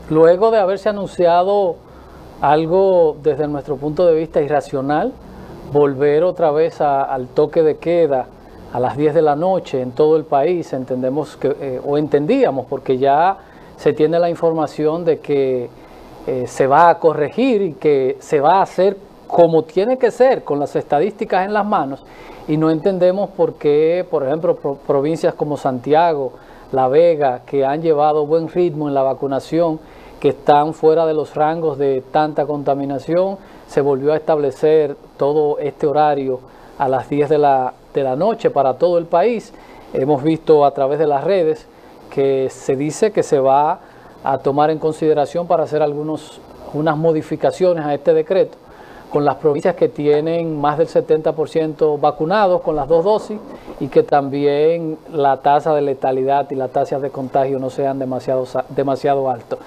Luego de haberse anunciado algo desde nuestro punto de vista irracional, volver otra vez al toque de queda a las 10 de la noche en todo el país, entendemos que, o entendíamos, porque ya se tiene la información de que se va a corregir y que se va a hacer como tiene que ser, con las estadísticas en las manos, y no entendemos por qué, por ejemplo, provincias como Santiago, La Vega, que han llevado buen ritmo en la vacunación, que están fuera de los rangos de tanta contaminación, se volvió a establecer todo este horario a las 10 de la noche para todo el país. Hemos visto a través de las redes que se dice que se va a tomar en consideración para hacer unas modificaciones a este decreto con las provincias que tienen más del 70% vacunados con las 2 dosis y que también la tasa de letalidad y las tasas de contagio no sean demasiado altos.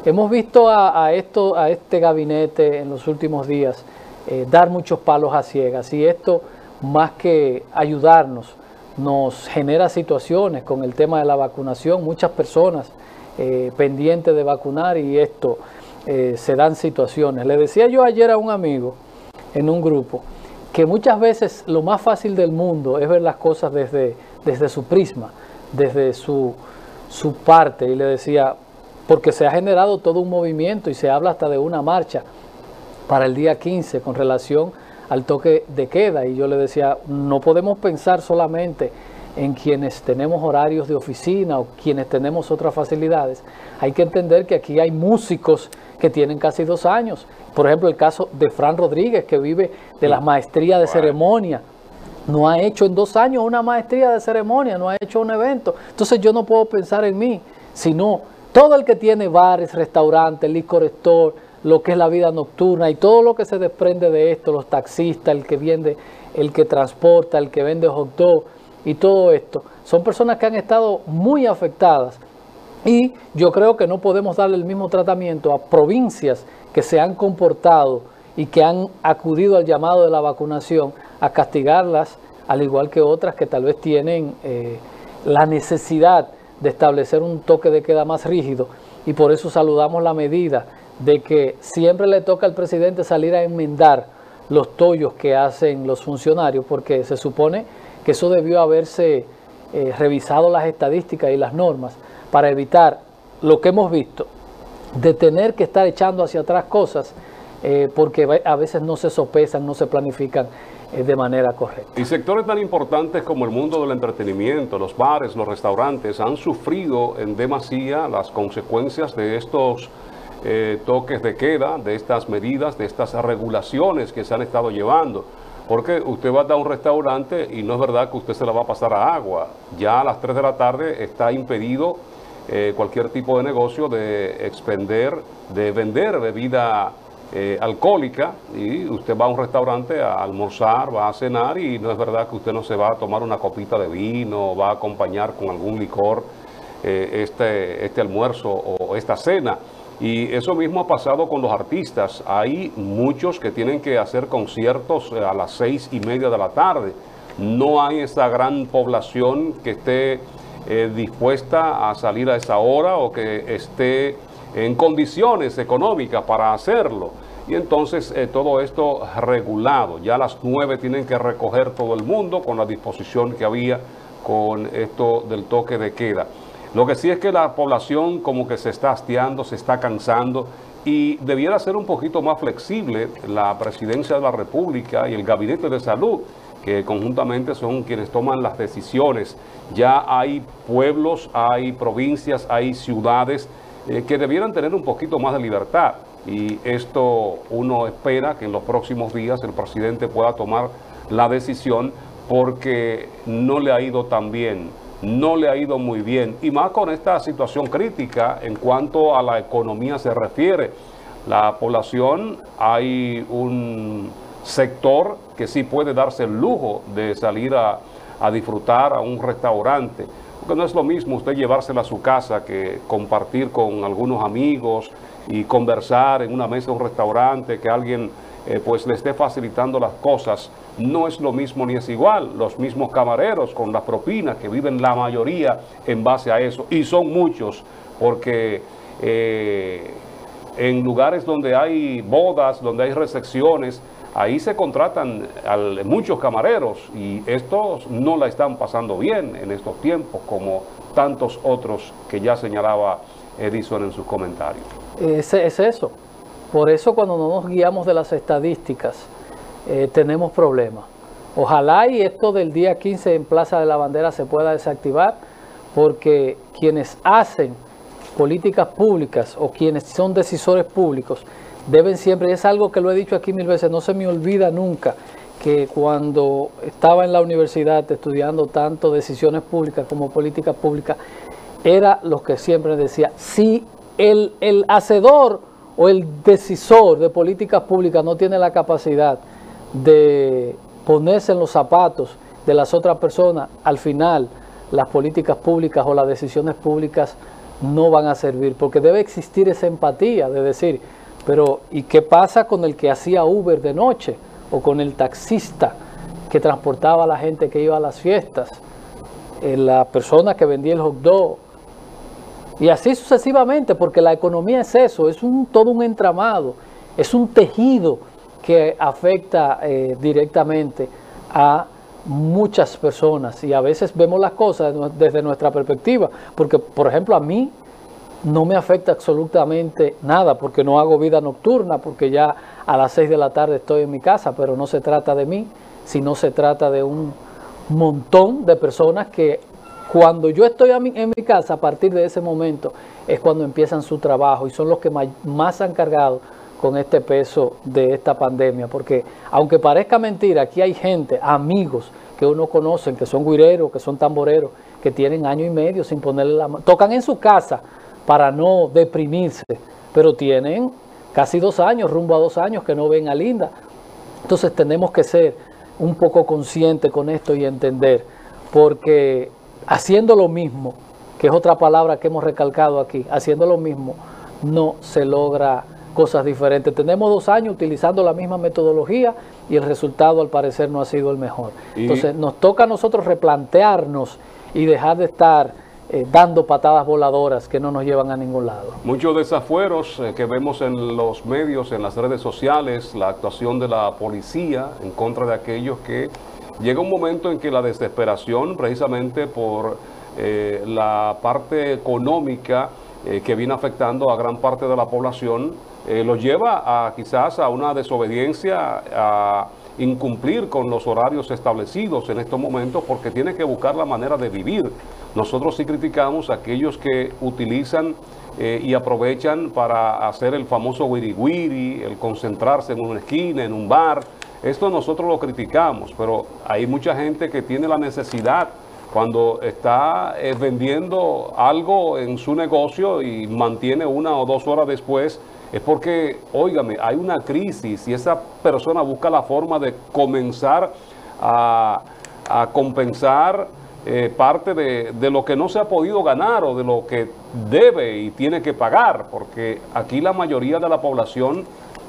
Hemos visto a este gabinete en los últimos días dar muchos palos a ciegas, y esto, más que ayudarnos, nos genera situaciones con el tema de la vacunación. Muchas personas pendientes de vacunar, y esto se dan situaciones. Le decía yo ayer a un amigo en un grupo que muchas veces lo más fácil del mundo es ver las cosas desde su prisma, desde su parte, y le decía, porque se ha generado todo un movimiento y se habla hasta de una marcha para el día 15 con relación al toque de queda, y yo le decía, no podemos pensar solamente en quienes tenemos horarios de oficina o quienes tenemos otras facilidades. Hay que entender que aquí hay músicos que tienen casi 2 años. Por ejemplo, el caso de Fran Rodríguez, que vive de las maestrías de ceremonia. No ha hecho en 2 años una maestría de ceremonia, no ha hecho un evento. Entonces yo no puedo pensar en mí, sino todo el que tiene bares, restaurantes, licor store, lo que es la vida nocturna y todo lo que se desprende de esto, los taxistas, el que vende, el que transporta, el que vende hot dog y todo esto, son personas que han estado muy afectadas, y yo creo que no podemos darle el mismo tratamiento a provincias que se han comportado y que han acudido al llamado de la vacunación, a castigarlas, al igual que otras que tal vez tienen la necesidad de establecer un toque de queda más rígido. Y por eso saludamos la medida de que siempre le toca al presidente salir a enmendar los tollos que hacen los funcionarios, porque se supone que eso debió haberse revisado las estadísticas y las normas para evitar lo que hemos visto, de tener que estar echando hacia atrás cosas porque a veces no se sopesan, no se planifican de manera correcta. Y sectores tan importantes como el mundo del entretenimiento, los bares, los restaurantes, han sufrido en demasía las consecuencias de estos toques de queda, de estas medidas, de estas regulaciones que se han estado llevando. Porque usted va a un restaurante y no es verdad que usted se la va a pasar a agua. Ya a las 3 de la tarde está impedido cualquier tipo de negocio de vender bebida alcohólica, y usted va a un restaurante a almorzar, va a cenar, y no es verdad que usted no se va a tomar una copita de vino, va a acompañar con algún licor este almuerzo o esta cena. Y eso mismo ha pasado con los artistas. Hay muchos que tienen que hacer conciertos a las 6:30 de la tarde. No hay esa gran población que esté dispuesta a salir a esa hora o que esté en condiciones económicas para hacerlo. Y entonces todo esto regulado. Ya a las 9 tienen que recoger todo el mundo con la disposición que había con esto del toque de queda. Lo que sí es que la población como que se está hastiando, se está cansando, y debiera ser un poquito más flexible la Presidencia de la República y el Gabinete de Salud, que conjuntamente son quienes toman las decisiones. Ya hay pueblos, hay provincias, hay ciudades que debieran tener un poquito más de libertad, y esto uno espera que en los próximos días el presidente pueda tomar la decisión, porque no le ha ido tan bien. No le ha ido muy bien, y más con esta situación crítica en cuanto a la economía se refiere. La población, hay un sector que sí puede darse el lujo de salir a disfrutar a un restaurante, porque no es lo mismo usted llevársela a su casa que compartir con algunos amigos y conversar en una mesa de un restaurante, que alguien pues le esté facilitando las cosas. No es lo mismo ni es igual. Los mismos camareros con las propinas, que viven la mayoría en base a eso, y son muchos, porque en lugares donde hay bodas, donde hay recepciones, ahí se contratan muchos camareros y estos no la están pasando bien en estos tiempos, como tantos otros que ya señalaba Edison en sus comentarios. Es eso. Por eso cuando no nos guiamos de las estadísticas, tenemos problemas. Ojalá y esto del día 15 en Plaza de la Bandera se pueda desactivar, porque quienes hacen políticas públicas o quienes son decisores públicos deben siempre, y es algo que lo he dicho aquí 1000 veces, no se me olvida nunca, que cuando estaba en la universidad estudiando tanto decisiones públicas como políticas públicas, era lo que siempre decía: si el hacedor o el decisor de políticas públicas no tiene la capacidad de ponerse en los zapatos de las otras personas, al final las políticas públicas o las decisiones públicas no van a servir, porque debe existir esa empatía de decir, pero ¿y qué pasa con el que hacía Uber de noche? O con el taxista que transportaba a la gente que iba a las fiestas, la persona que vendía el hot dog, y así sucesivamente, porque la economía es eso, es todo un entramado, es un tejido que afecta directamente a muchas personas, y a veces vemos las cosas desde nuestra perspectiva, porque por ejemplo a mí no me afecta absolutamente nada, porque no hago vida nocturna, porque ya a las 6 de la tarde estoy en mi casa, pero no se trata de mí, sino se trata de un montón de personas que cuando yo estoy en mi casa, a partir de ese momento es cuando empiezan su trabajo, y son los que más han cargado con este peso de esta pandemia, porque aunque parezca mentira, aquí hay gente, amigos que uno conoce, que son guireros, que son tamboreros, que tienen año y medio sin ponerle la mano, tocan en su casa para no deprimirse, pero tienen casi 2 años, rumbo a 2 años que no ven a Linda. Entonces tenemos que ser un poco conscientes con esto y entender, porque haciendo lo mismo, que es otra palabra que hemos recalcado aquí, haciendo lo mismo no se logra cosas diferentes. Tenemos 2 años utilizando la misma metodología y el resultado al parecer no ha sido el mejor. Entonces nos toca a nosotros replantearnos y dejar de estar dando patadas voladoras que no nos llevan a ningún lado. Muchos desafueros que vemos en los medios, en las redes sociales, la actuación de la policía en contra de aquellos que llega un momento en que la desesperación, precisamente por la parte económica que viene afectando a gran parte de la población, los lleva a quizás a una desobediencia, a incumplir con los horarios establecidos en estos momentos, porque tiene que buscar la manera de vivir. Nosotros sí criticamos a aquellos que utilizan y aprovechan para hacer el famoso wiri wiri, el concentrarse en una esquina, en un bar. Esto nosotros lo criticamos, pero hay mucha gente que tiene la necesidad cuando está vendiendo algo en su negocio y mantiene 1 o 2 horas después, es porque, óigame, hay una crisis y esa persona busca la forma de comenzar a compensar parte de lo que no se ha podido ganar o de lo que debe y tiene que pagar, porque aquí la mayoría de la población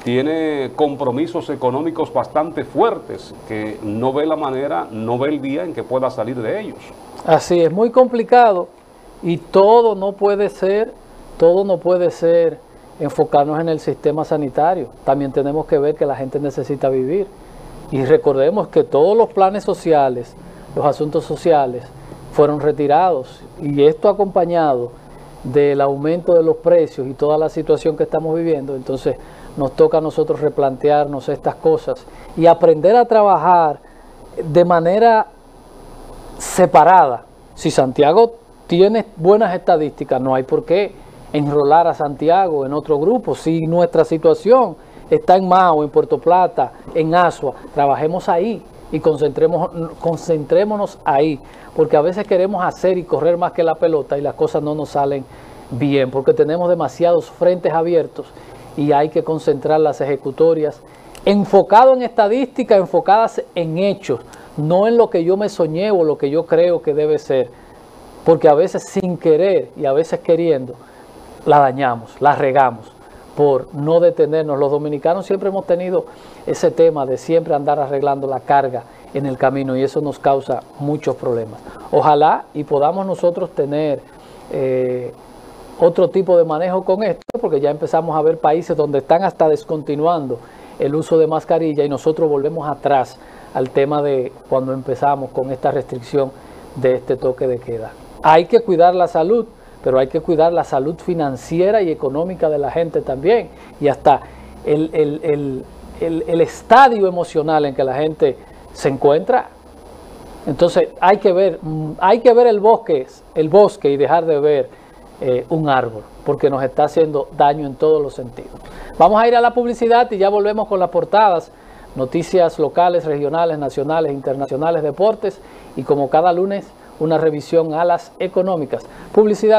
tiene compromisos económicos bastante fuertes que no ve la manera, no ve el día en que pueda salir de ellos. Así es, muy complicado, y todo no puede ser enfocarnos en el sistema sanitario. También tenemos que ver que la gente necesita vivir, y recordemos que todos los planes sociales, los asuntos sociales fueron retirados, y esto acompañado del aumento de los precios y toda la situación que estamos viviendo. Entonces nos toca a nosotros replantearnos estas cosas y aprender a trabajar de manera separada. Si Santiago tiene buenas estadísticas, no hay por qué enrolar a Santiago en otro grupo. Si nuestra situación está en Mao, en Puerto Plata, en Asua, trabajemos ahí y concentrémonos ahí, porque a veces queremos hacer y correr más que la pelota y las cosas no nos salen bien, porque tenemos demasiados frentes abiertos y hay que concentrar las ejecutorias enfocado en estadística, enfocadas en hechos, no en lo que yo me soñé o lo que yo creo que debe ser, porque a veces sin querer y a veces queriendo la dañamos, la regamos por no detenernos. Los dominicanos siempre hemos tenido ese tema de siempre andar arreglando la carga en el camino, y eso nos causa muchos problemas. Ojalá y podamos nosotros tener otro tipo de manejo con esto, porque ya empezamos a ver países donde están hasta descontinuando el uso de mascarilla y nosotros volvemos atrás al tema de cuando empezamos con esta restricción de este toque de queda. Hay que cuidar la salud, pero hay que cuidar la salud financiera y económica de la gente también, y hasta el estadio emocional en que la gente se encuentra. Entonces hay que ver el bosque y dejar de ver un árbol, porque nos está haciendo daño en todos los sentidos. Vamos a ir a la publicidad y ya volvemos con las portadas, noticias locales, regionales, nacionales, internacionales, deportes y como cada lunes una revisión a las económicas. Publicidad.